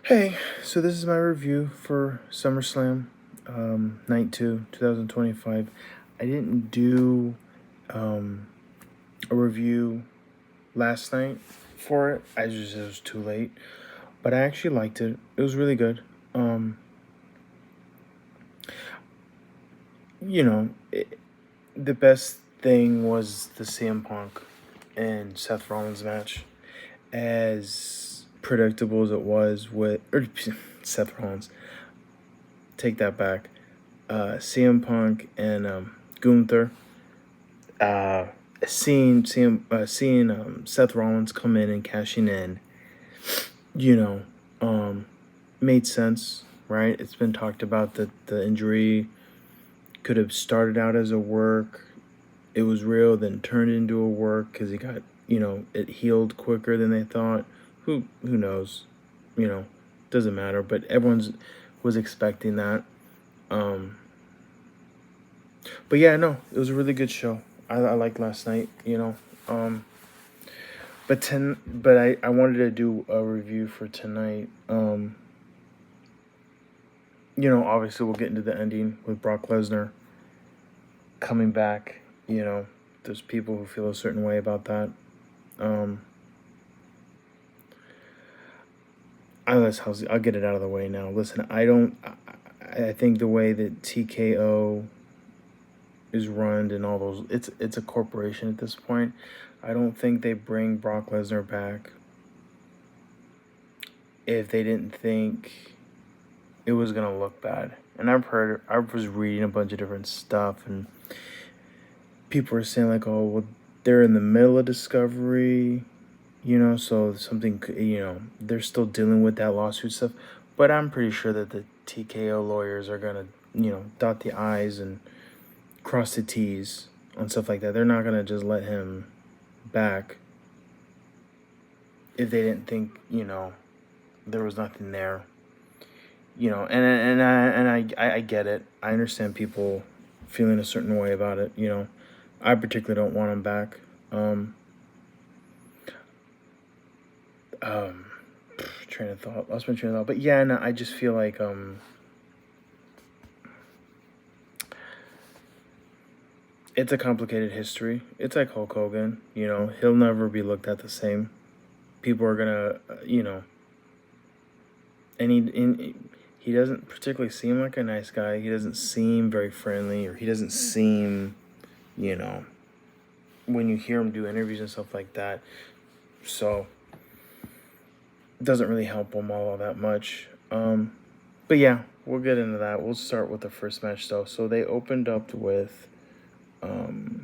Hey, so this is my review for SummerSlam Night 2, 2025. I didn't do um, a review last night for it. It was too late. But I actually liked it. It was really good. Um, you know, it, the best thing was the CM Punk and Seth Rollins match. As predictable as it was with Seth Rollins. Take that back. CM Punk and Gunther. Uh, seeing Seth Rollins come in and cashing in, you know, um, made sense, right? It's been talked about that the injury could have started out as a work. It was real, then turned into a work because he got, it healed quicker than they thought. Who knows? Doesn't matter. But everyone's was expecting that. Um, But yeah, no, it was a really good show. I liked last night, Um, but I wanted to do a review for tonight. Obviously we'll get into the ending with Brock Lesnar coming back. There's people who feel a certain way about that. Um, I'll get it out of the way now. Listen, I think the way that TKO is run and all those, it's a corporation at this point. I don't think they bring Brock Lesnar back if they didn't think it was gonna look bad. And I was reading a bunch of different stuff, and people were saying like, oh, well, they're in the middle of discovery, so something, they're still dealing with that lawsuit stuff. But I'm pretty sure that the TKO lawyers are gonna, dot the I's and cross the T's on stuff like that. They're not gonna just let him back if they didn't think, there was nothing there. I get it. I understand people feeling a certain way about it. I particularly don't want him back. Um, lost my train of thought. But yeah, no, I just feel like it's a complicated history. It's like Hulk Hogan. He'll never be looked at the same. People are gonna, he doesn't particularly seem like a nice guy. He doesn't seem very friendly, or he doesn't seem, when you hear him do interviews and stuff like that. So it doesn't really help him all that much. But yeah, we'll get into that. We'll start with the first match though. So they opened up with the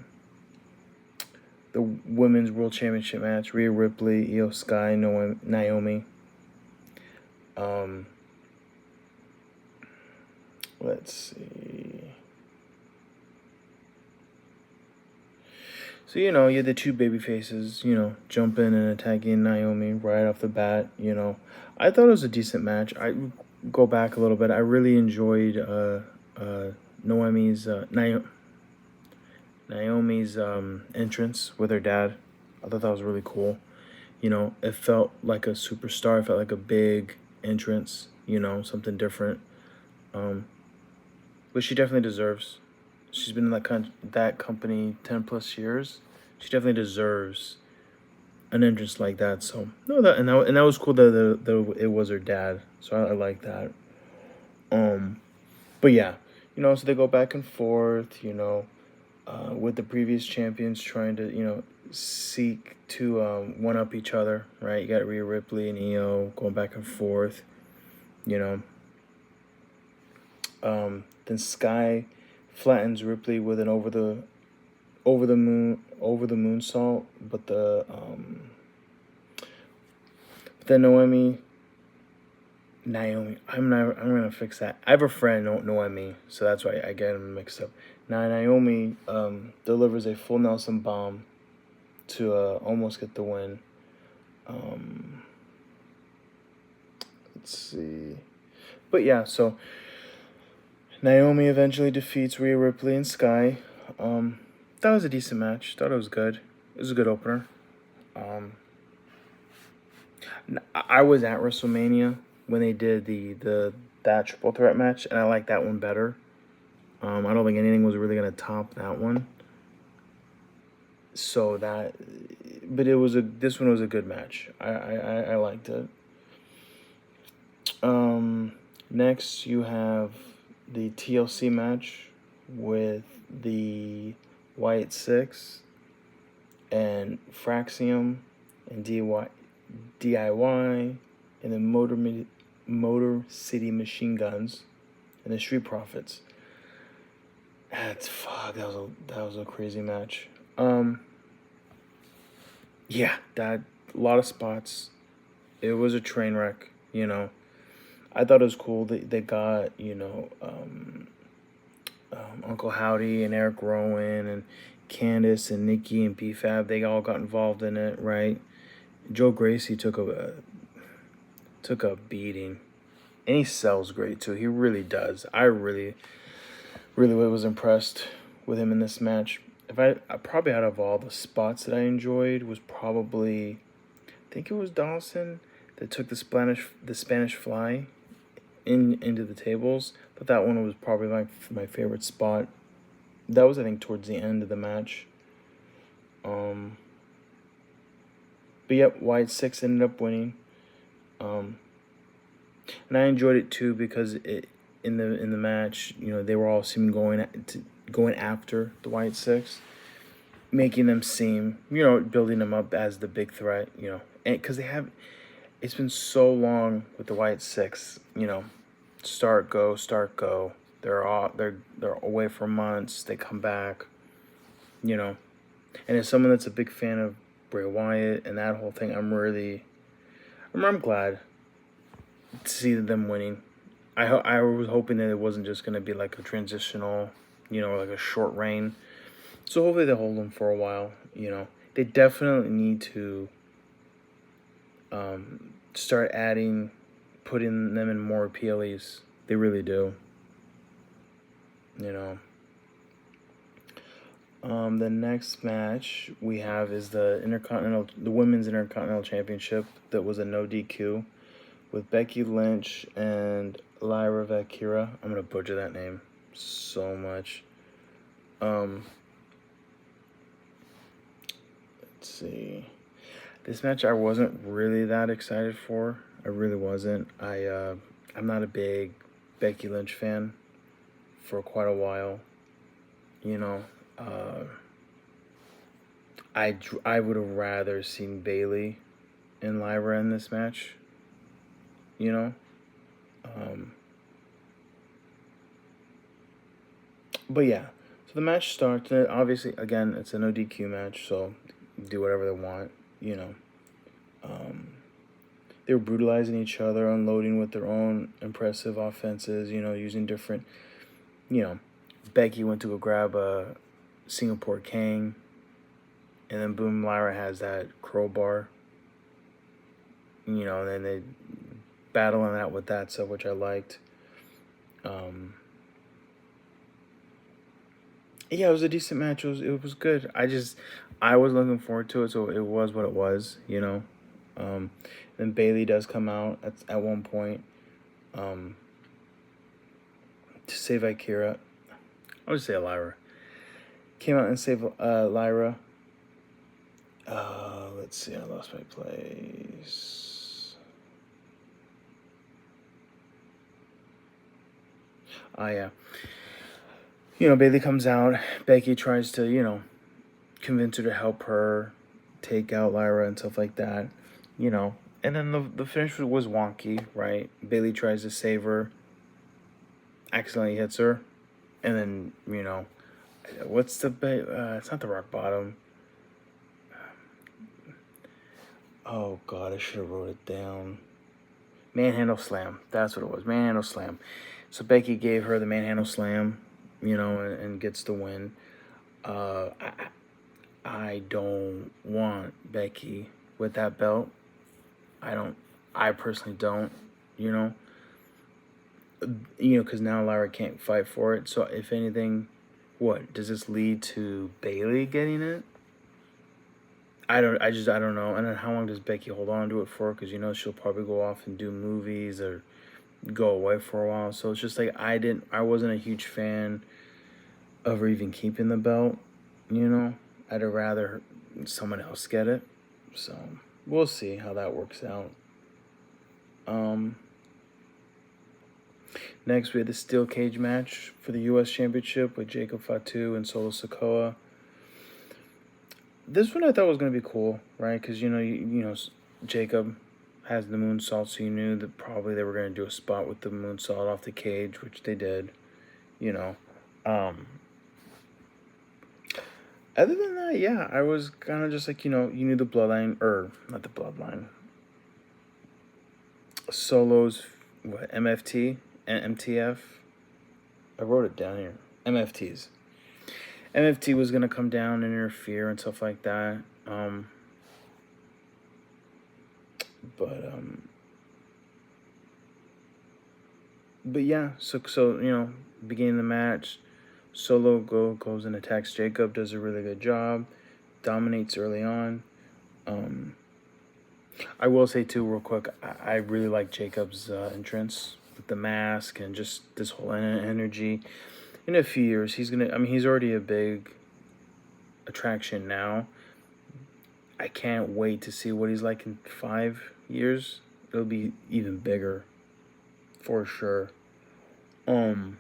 Women's World Championship match. Rhea Ripley, Io Sky, Naomi. Let's see. So, you had the two baby faces, jumping and attacking Naomi right off the bat, I thought it was a decent match. I go back a little bit. I really enjoyed Naomi's entrance with her dad. I thought that was really cool. It felt like a superstar. It felt like a big entrance, something different. But she definitely deserves. She's been in that company 10 plus years. She definitely deserves an entrance like that. So no, that was cool that it was her dad. So I like that. But yeah, so they go back and forth. With the previous champions trying to seek to one up each other. Right, you got Rhea Ripley and Io going back and forth. Then Sky flattens Ripley with an over the moonsault, but then Naomi. I'm gonna fix that. I have a friend, Noemi, so that's why I get them mixed up. Now Naomi delivers a full Nelson bomb to almost get the win. Let's see, but yeah, so Naomi eventually defeats Rhea Ripley and Sky. That was a decent match. Thought it was good. It was a good opener. I was at WrestleMania when they did that triple threat match, and I like that one better. I don't think anything was really gonna top that one. So that, but this one was a good match. I liked it. Next you have the TLC match with the White Six and Fraxium and DIY and the Motor City Machine Guns and the Street Profits. That was a crazy match. Yeah, that a lot of spots. It was a train wreck, you know. I thought it was cool. They got, Uncle Howdy and Eric Rowan and Candace and Nikki and BFAB. They all got involved in it, right? Joe Gracie took a beating, and he sells great too. He really does. I really was impressed with him in this match. I probably out of all the spots that I enjoyed was probably, I think it was Dawson that took the Spanish Fly into the tables, but that one was probably my favorite spot. That was, I think, towards the end of the match. But yep, White Six ended up winning. And I enjoyed it too because in the match, they were all seeming going after the White Six, making them seem, building them up as the big threat, and because it's been so long with the White Six, start go. They're away for months. They come back, and as someone that's a big fan of Bray Wyatt and that whole thing, I'm glad to see them winning. I was hoping that it wasn't just going to be like a transitional, like a short reign. So hopefully they hold them for a while. They definitely need to start putting them in more PLEs. They really do. The next match we have is the Women's Intercontinental Championship that was a no DQ with Becky Lynch and Lyra Valkyria. I'm gonna butcher that name so much. Let's see. This match I wasn't really that excited for. I really wasn't. I'm not a big Becky Lynch fan for quite a while. I would have rather seen Bayley and Lyra in this match. But yeah, so the match starts. And obviously, again, it's a no DQ match, so do whatever they want. They were brutalizing each other, unloading with their own impressive offenses. Using different. Becky went to go grab a Singapore King, and then boom, Lyra has that crowbar. And then they battling out with that stuff, which I liked. Yeah, it was a decent match. It was good. I was looking forward to it, so it was what it was, Then Bayley does come out at one point to save Akira. I'll just say Lyra. Came out and saved Lyra. Let's see, I lost my place. Yeah. Bayley comes out. Becky tries to, convince her to help her take out Lyra and stuff like that. And then the finish was wonky, right? Bayley tries to save her, accidentally hits her, and then, what's it's not the rock bottom. Oh, God, I should have wrote it down. Manhandle slam. That's what it was. Manhandle slam. So Becky gave her the manhandle slam, and gets the win. I don't want Becky with that belt. I personally don't, because now Lyra can't fight for it. So if anything, what does this lead to Bayley getting it? I don't know. And then how long does Becky hold on to it for? Because she'll probably go off and do movies or go away for a while. So it's just like I wasn't a huge fan of her even keeping the belt. I'd rather someone else get it. So we'll see how that works out. Next, we had the steel cage match for the U.S. Championship with Jacob Fatu and Solo Sikoa. This one I thought was going to be cool, right? Because, Jacob has the moonsault, so you knew that probably they were going to do a spot with the moonsault off the cage, which they did, Other than that, yeah, I was kind of just like, you knew the bloodline, or not the bloodline. Solo's, MFT? MTF? I wrote it down here. MFTs. MFT was going to come down and interfere and stuff like that. But yeah, so beginning of the match, Solo goes and attacks Jacob, does a really good job, dominates early on. I will say too, real quick, I really like Jacob's entrance with the mask and just this whole energy. In a few years, he's already a big attraction now. I can't wait to see what he's like in 5 years. It'll be even bigger, for sure. But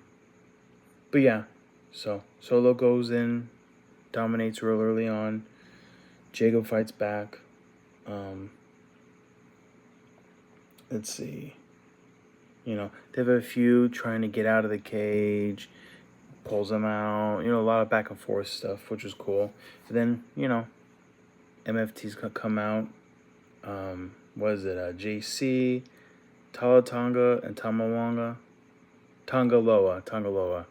yeah, so Solo goes in, dominates real early on. Jacob fights back. Let's see. They have a few trying to get out of the cage, pulls them out. A lot of back and forth stuff, which was cool. But then, MFT's gonna come out. What is it? JC, Talatonga, and Tamawanga. Tongaloa.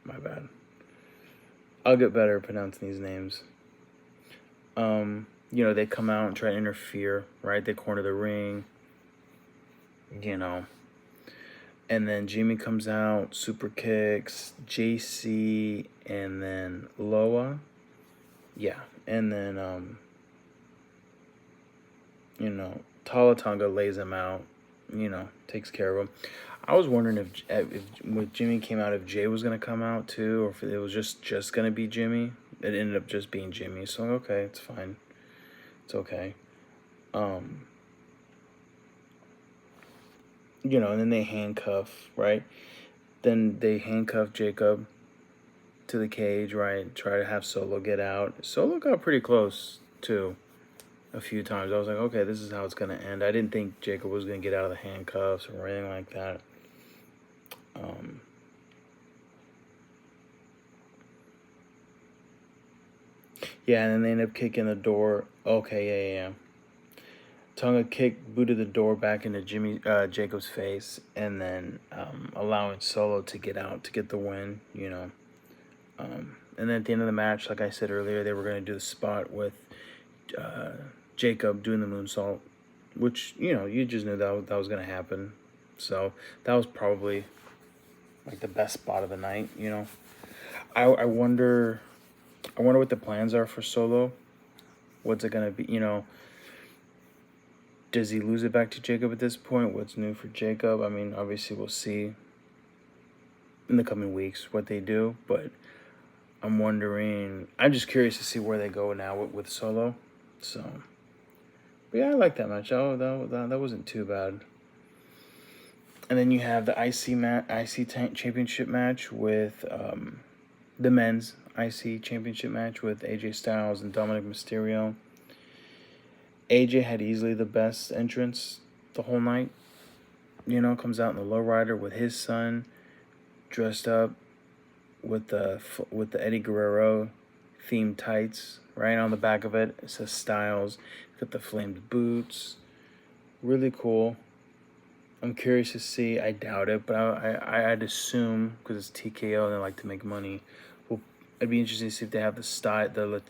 My bad. I'll get better at pronouncing these names. They come out and try to interfere, right? They corner the ring. And then Jimmy comes out, super kicks, JC, and then Loa. Yeah. And then, Talatonga lays him out, takes care of him. I was wondering if when Jimmy came out, if Jay was going to come out too, or if it was just going to be Jimmy. It ended up just being Jimmy. So, okay, it's fine. It's okay. And then they handcuff, right? Then they handcuff Jacob to the cage, right? Try to have Solo get out. Solo got pretty close, too, a few times. I was like, okay, this is how it's going to end. I didn't think Jacob was going to get out of the handcuffs or anything like that. Yeah, and then they end up kicking the door. Okay, yeah. Tonga kick booted the door back into Jacob's face, and then allowing Solo to get out to get the win. And then at the end of the match, like I said earlier, they were going to do the spot with Jacob doing the moonsault, which you just knew that was going to happen. So that was probably like the best spot of the night. I wonder what the plans are for Solo. What's it going to be? Does he lose it back to Jacob at this point? What's new for Jacob? I mean, obviously we'll see in the coming weeks what they do, but I'm just curious to see where they go now with Solo. So, but yeah, I like that match. That wasn't too bad. And then you have the IC Championship match with the men's IC Championship match with AJ Styles and Dominic Mysterio. AJ had easily the best entrance the whole night. Comes out in the lowrider with his son, dressed up with the Eddie Guerrero themed tights. Right on the back of it says Styles. Got the flamed boots. Really cool. I'm curious to see. I doubt it, but I'd assume because it's TKO and they like to make money. Well, it'd be interesting to see if they have the style, that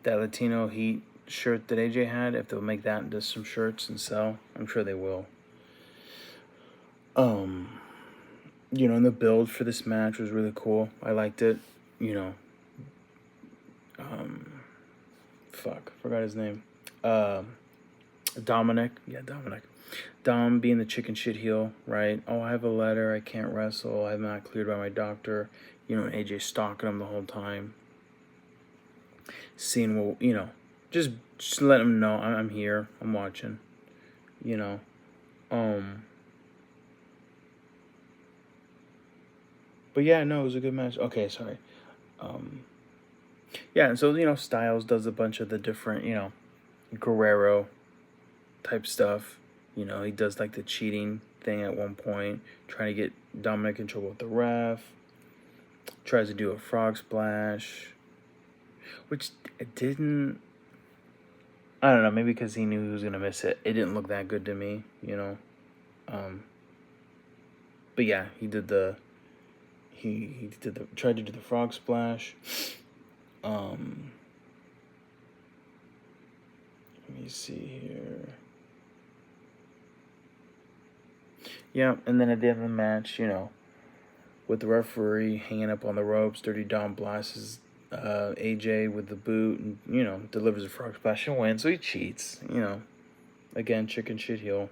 Latino Heat shirt that AJ had, if they'll make that into some shirts and sell. I'm sure they will. And the build for this match was really cool. I liked it. forgot his name. Dominic. Yeah, Dominic. Dom being the chicken shit heel, right? Oh, I have a letter. I can't wrestle. I'm not cleared by my doctor. And AJ stalking him the whole time. Seeing, well, just let him know I'm here. I'm watching. But yeah, no, it was a good match. Okay, sorry. Yeah, and so, Styles does a bunch of the different, Guerrero type stuff. He does like the cheating thing at one point, trying to get Dominic in trouble with the ref. Tries to do a frog splash, which it didn't. I don't know, maybe because he knew he was gonna miss it. It didn't look that good to me, But yeah, he did the. He tried to do the frog splash. Let me see here. Yeah, and then at the end of the match, with the referee hanging up on the ropes, Dirty Dom blasts AJ with the boot and, delivers a frog splash and wins. So he cheats, Again, chicken shit heel.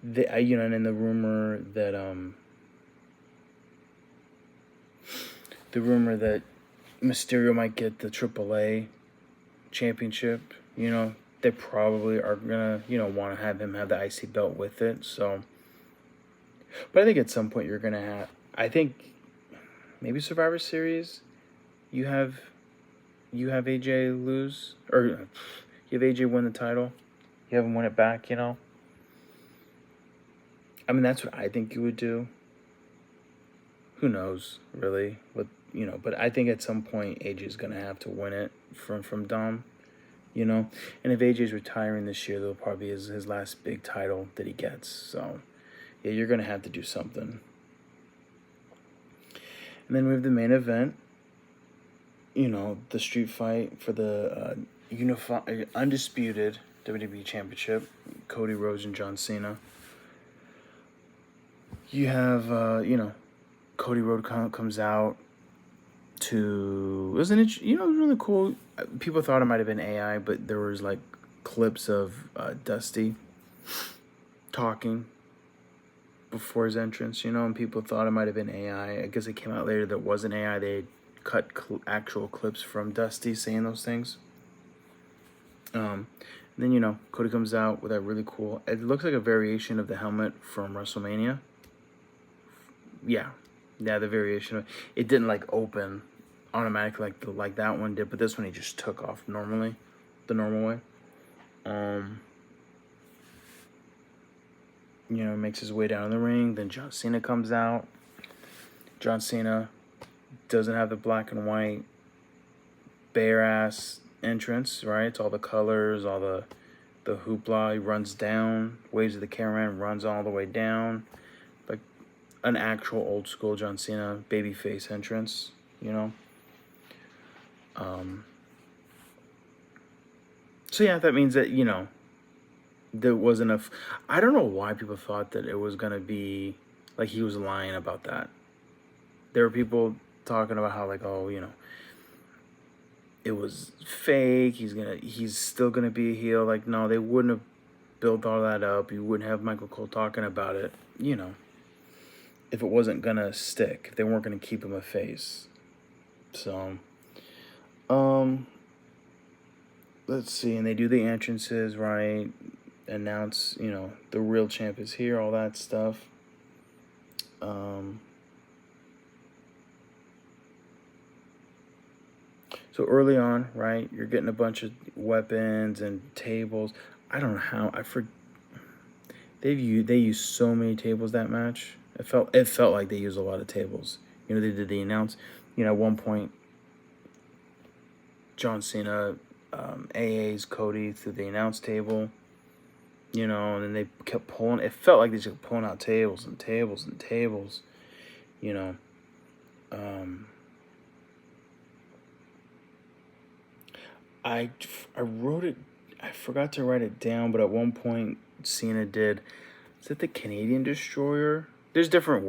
And then the rumor that Mysterio might get the AAA championship, they probably are gonna, want to have him have the IC belt with it. So, but I think at some point you're gonna have. I think maybe Survivor Series, you have AJ lose, or you have AJ win the title. You have him win it back. I mean, that's what I think you would do. Who knows, really? But I think at some point AJ is gonna have to win it from Dom. And if AJ's retiring this year, that'll probably be his last big title that he gets. So, yeah, you're going to have to do something. And then we have the main event. The street fight for the undisputed WWE Championship. Cody Rhodes and John Cena. You have, Cody Rhodes comes out to, wasn't it, it was really cool. People thought it might have been AI, but there was like clips of Dusty talking before his entrance, and people thought it might have been AI. I guess it came out later that it wasn't AI. They cut actual clips from Dusty saying those things. And then, Cody comes out with that really cool, it looks like a variation of the helmet from WrestleMania. Yeah, the variation of it didn't like open automatically like that one did, but this one he just took off normally, the normal way. Makes his way down the ring. Then John Cena comes out. John Cena doesn't have the black and white bare ass entrance, right? It's all the colors, all the hoopla. He runs down, waves at the cameraman, runs all the way down, like an actual old school John Cena babyface entrance, So yeah, that means that, there was enough. I don't know why people thought that it was going to be, like he was lying about that. There were people talking about how, like, oh, it was fake. He's still going to be a heel. Like, no, they wouldn't have built all that up. You wouldn't have Michael Cole talking about it, if it wasn't going to stick, if they weren't going to keep him a face. So, let's see. And they do the entrances, right? Announce, the real champ is here, all that stuff. So early on, right, you're getting a bunch of weapons and tables. I don't know how. They used so many tables that match. It felt like they used a lot of tables. They did the announce. At one point, John Cena AA's Cody through the announce table. And then they kept pulling. It felt like they just kept pulling out tables and tables and tables. I wrote it. I forgot to write it down, but at one point Cena did. Is it the Canadian Destroyer? There's different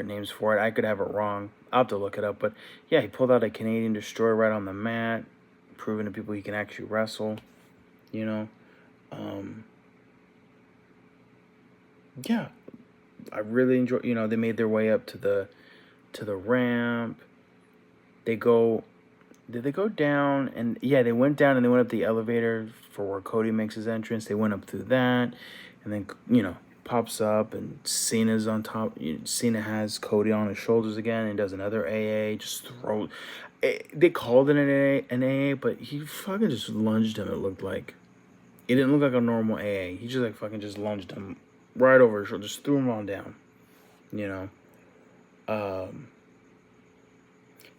names for it. I could have it wrong. I'll have to look it up. But yeah, he pulled out a Canadian Destroyer right on the mat. proving to people he can actually wrestle, you know. Yeah, I really enjoy. You know, they made their way up to the ramp. They go. Did they go down? And yeah, they went down and they went up the elevator for where Cody makes his entrance. They went up through that, and then pops up and Cena's on top. Cena has Cody on his shoulders again and does another AA. Just throw. They called it an AA, but he fucking just lunged him. It looked like it didn't look like a normal AA. He just like fucking just lunged him right over his shoulder, just threw him on down.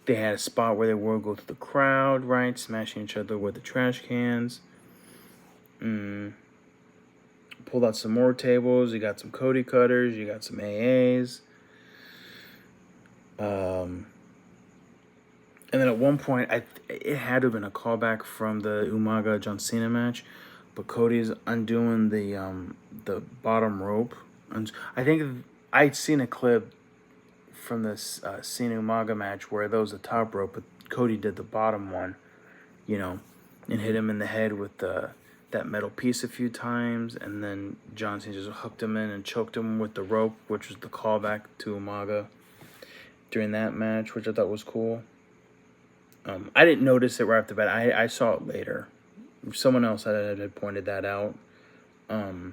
They had a spot where they would go through the crowd, right, smashing each other with the trash cans. Pulled out some more tables. You got some Cody cutters. You got some AAs. And then at one point, it had to have been a callback from the Umaga John Cena match, but Cody's undoing the bottom rope. And I think I'd seen a clip from this Cena Umaga match where there was a top rope, but Cody did the bottom one, and hit him in the head with that metal piece a few times, and then John Cena just hooked him in and choked him with the rope, which was the callback to Umaga during that match, which I thought was cool. I didn't notice it right off the bat. I saw it later. Someone else had pointed that out. But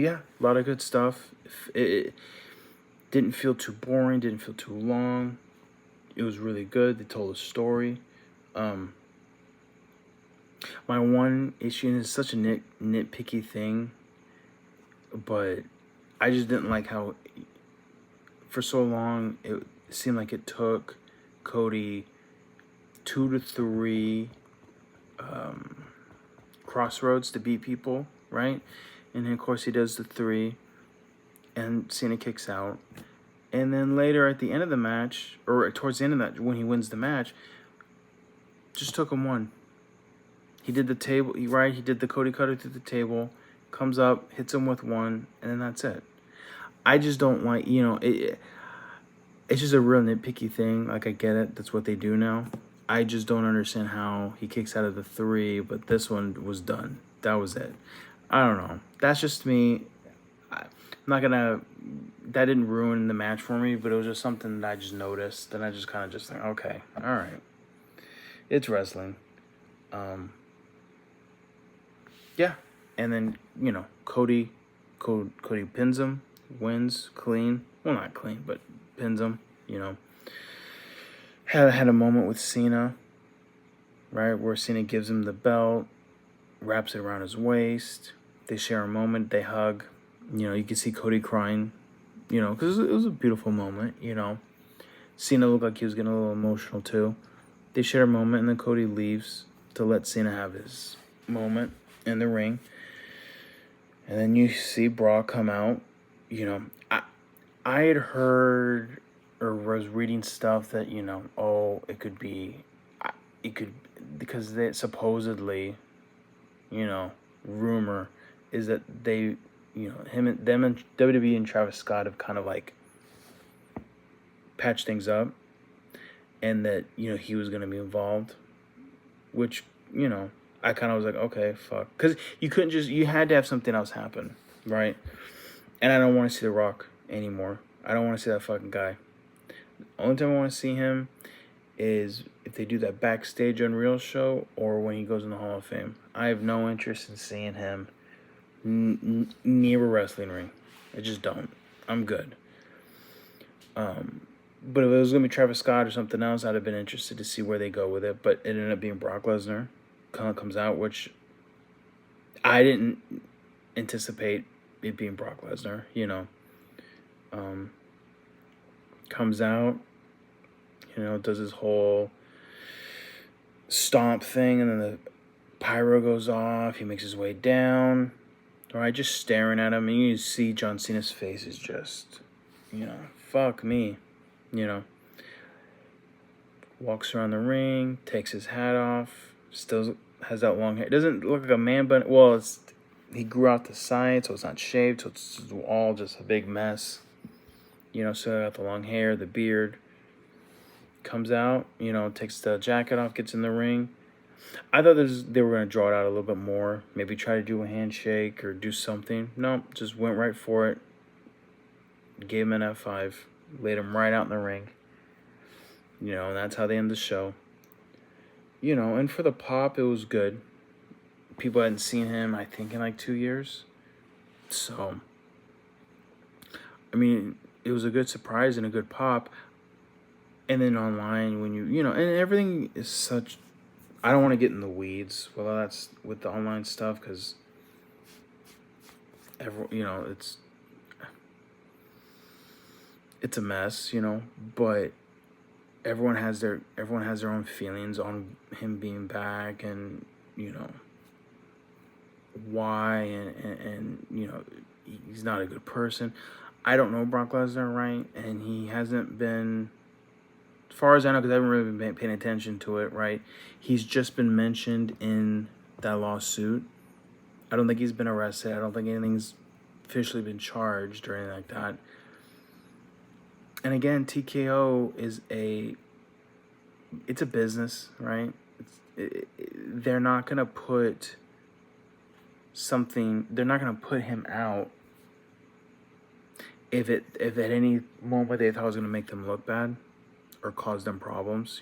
yeah, a lot of good stuff. It didn't feel too boring, didn't feel too long. It was really good. They told a story. My one issue, and it's such a nitpicky thing, but I just didn't like how for so long it seemed like it took Cody 2 to 3 crossroads to beat people, right? And then, of course, he does the 3, and Cena kicks out. And then later at the end of the match, or towards the end of that, when he wins the match, just took him 1. He did the table, right? He did the Cody cutter through the table, comes up, hits him with 1, and then that's it. I just don't like, it's just a real nitpicky thing. Like, I get it. That's what they do now. I just don't understand how he kicks out of the 3, but this one was done. That was it. I don't know. That's just me. I'm not going to... That didn't ruin the match for me, but it was just something that I just noticed. And I just kind of just think, okay, all right. It's wrestling. Yeah. And then, Cody pins him, wins clean. Well, not clean, but pins him, Had a moment with Cena, right, where Cena gives him the belt, wraps it around his waist. They share a moment. They hug. You can see Cody crying, because it was a beautiful moment, Cena looked like he was getting a little emotional, too. They share a moment, and then Cody leaves to let Cena have his moment in the ring. And then you see Brock come out. I had heard or was reading stuff that, it could, because they supposedly, rumor is that they, them and WWE and Travis Scott have kind of like patched things up, and that, he was going to be involved, which, I kind of was like, okay, fuck. Because you had to have something else happen, right? And I don't want to see The Rock anymore. I don't want to see that fucking guy. The only time I want to see him is if they do that Backstage Unreal show or when he goes in the Hall of Fame. I have no interest in seeing him near a wrestling ring. I just don't. I'm good. But if it was going to be Travis Scott or something else, I'd have been interested to see where they go with it. But it ended up being Brock Lesnar. Kind of comes out, which I didn't anticipate it being Brock Lesnar, comes out, does his whole stomp thing, and then the pyro goes off. He makes his way down, right, just staring at him, and you see John Cena's face is just, fuck me, walks around the ring, takes his hat off, still has that long hair. It doesn't look like a man bun. Well, he grew out the side, so it's not shaved, so it's all just a big mess. So I got the long hair, the beard. comes out, takes the jacket off, gets in the ring. I thought they were going to draw it out a little bit more. Maybe try to do a handshake or do something. No, just went right for it. Gave him an F5. Laid him right out in the ring. And that's how they end the show. And for the pop, it was good. People hadn't seen him, I think, in like 2 years. So, I mean, it was a good surprise and a good pop. And then online, when and everything is such... I don't want to get in the weeds with all that's with the online stuff, because it's a mess, but everyone has their own feelings on him being back, and why, and he's not a good person. I don't know Brock Lesnar, right? And he hasn't been, as far as I know, because I haven't really been paying attention to it, right? He's just been mentioned in that lawsuit. I don't think he's been arrested. I don't think anything's officially been charged or anything like that. And again, TKO is it's a business, right? They're not going to put him out if at any moment they thought it was going to make them look bad or cause them problems,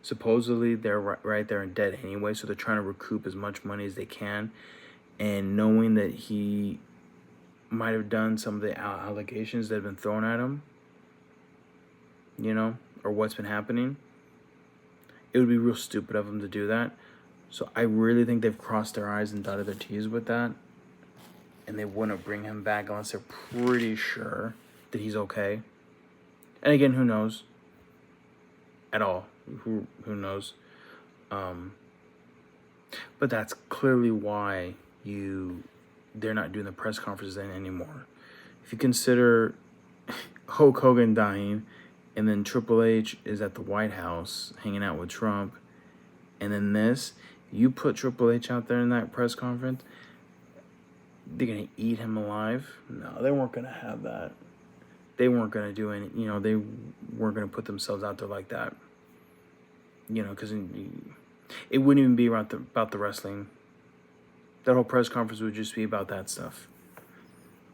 Supposedly they're right there in debt anyway, so they're trying to recoup as much money as they can. And knowing that he might have done some of the allegations that have been thrown at him, or what's been happening, it would be real stupid of them to do that. So I really think they've crossed their I's and dotted their T's with that. And they wouldn't bring him back unless they're pretty sure that he's okay. And again, who knows? At all. Who knows? But that's clearly why they're not doing the press conferences anymore. If you consider Hulk Hogan dying, and then Triple H is at the White House hanging out with Trump, and then you put Triple H out there in that press conference, they're going to eat him alive? No, they weren't going to have that. They weren't going to do any, they weren't going to put themselves out there like that. Because it wouldn't even be about the wrestling. That whole press conference would just be about that stuff.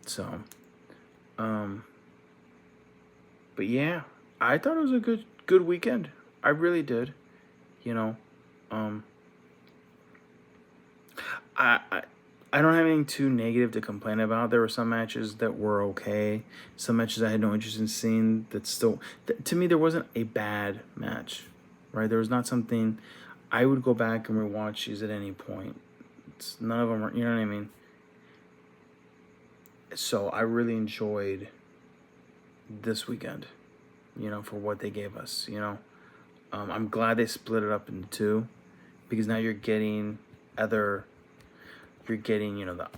So, but yeah, I thought it was a good weekend. I really did. I don't have anything too negative to complain about. There were some matches that were okay. Some matches I had no interest in seeing. To me, there wasn't a bad match, right? There was not something I would go back and rewatch these at any point. None of them are, you know what I mean? So I really enjoyed this weekend, for what they gave us, I'm glad they split it up into two, because now you're getting the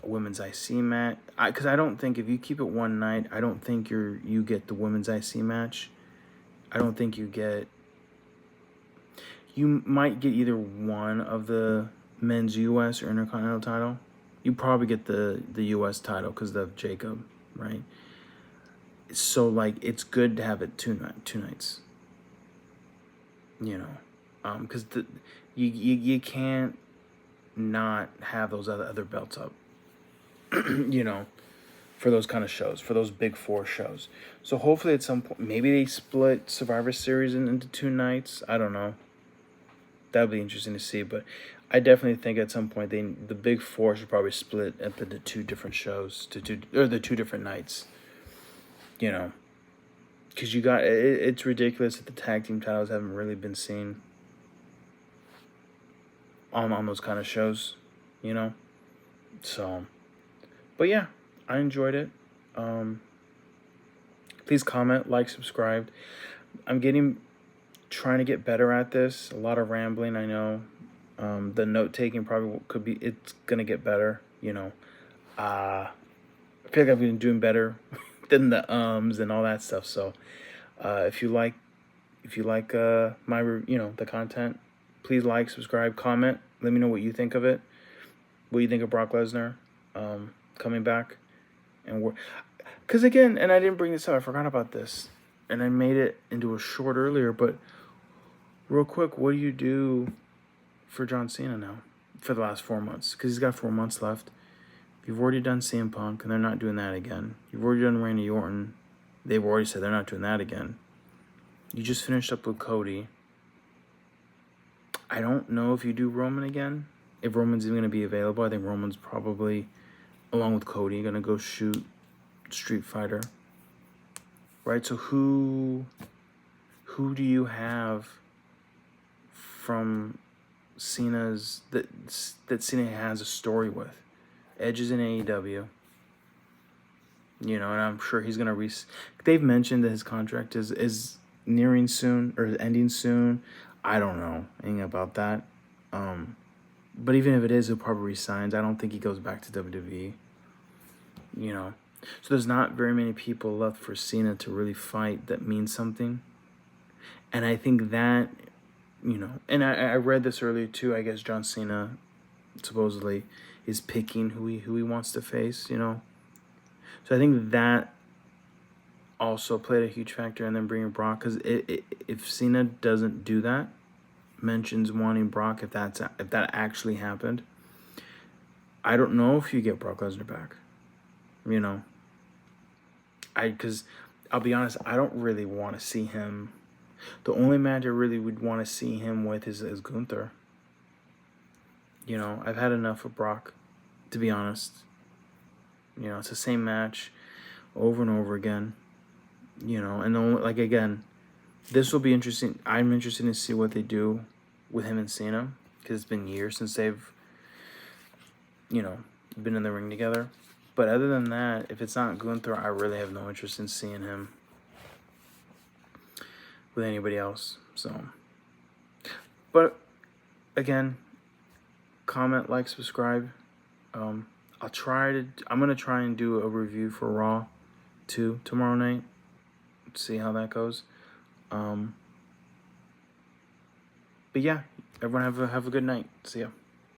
women's IC match. Because I don't think if you keep it one night, I don't think you get the women's IC match. I don't think you might get either one of the men's U.S. or Intercontinental title. You probably get the U.S. title because of Jacob, right? So, it's good to have it two nights. Because you can't not have those other belts up, for those kind of shows, for those big four shows. So hopefully at some point, maybe they split Survivor Series into 2 nights. I don't know. That would be interesting to see, but I definitely think at some point the big four should probably split into the 2 different shows, the 2 different nights. Because it's ridiculous that the tag team titles haven't really been seen on those kind of shows, So, but yeah, I enjoyed it. Please comment, like, subscribe. I'm trying to get better at this. A lot of rambling, I know. The note taking probably it's gonna get better. I feel like I've been doing better than the and all that stuff. So, if you like my the content, please like, subscribe, comment. Let me know what you think of it. What you think of Brock Lesnar coming back, and because again, and I didn't bring this up. I forgot about this, and I made it into a short earlier. But Real quick, what do you do for John Cena now for the last 4 months? Because he's got 4 months left. You've already done CM Punk, and they're not doing that again. You've already done Randy Orton. They've already said they're not doing that again. You just finished up with Cody. I don't know if you do Roman again. If Roman's even going to be available, I think Roman's probably, along with Cody, going to go shoot Street Fighter. Right? So who do you have from Cena's that Cena has a story with? Edge is in AEW. You know, and I'm sure he's gonna they've mentioned that his contract is nearing soon or ending soon. I don't know anything about that. But even if it is, he'll probably resign. I don't think he goes back to WWE. You know. So there's not very many people left for Cena to really fight that means something. And I think that, you know, and I read this earlier too. I guess John Cena supposedly is picking who he wants to face, you know. So I think that also played a huge factor in them bringing Brock, because if Cena doesn't do that, mentions wanting Brock, if that actually happened, I don't know if you get Brock Lesnar back. You know, because I'll be honest, I don't really want to see him. The only match I really would want to see him with is Gunther. You know, I've had enough of Brock, to be honest. You know, it's the same match over and over again. You know, and then, like, again, this will be interesting. I'm interested to see what they do with him and Cena, because it's been years since they've, you know, been in the ring together. But other than that, if it's not Gunther, I really have no interest in seeing him with anybody else. So, but again, comment, like, subscribe. I'm gonna try and do a review for Raw 2 tomorrow night. See how that goes. But yeah, everyone have a good night. See ya.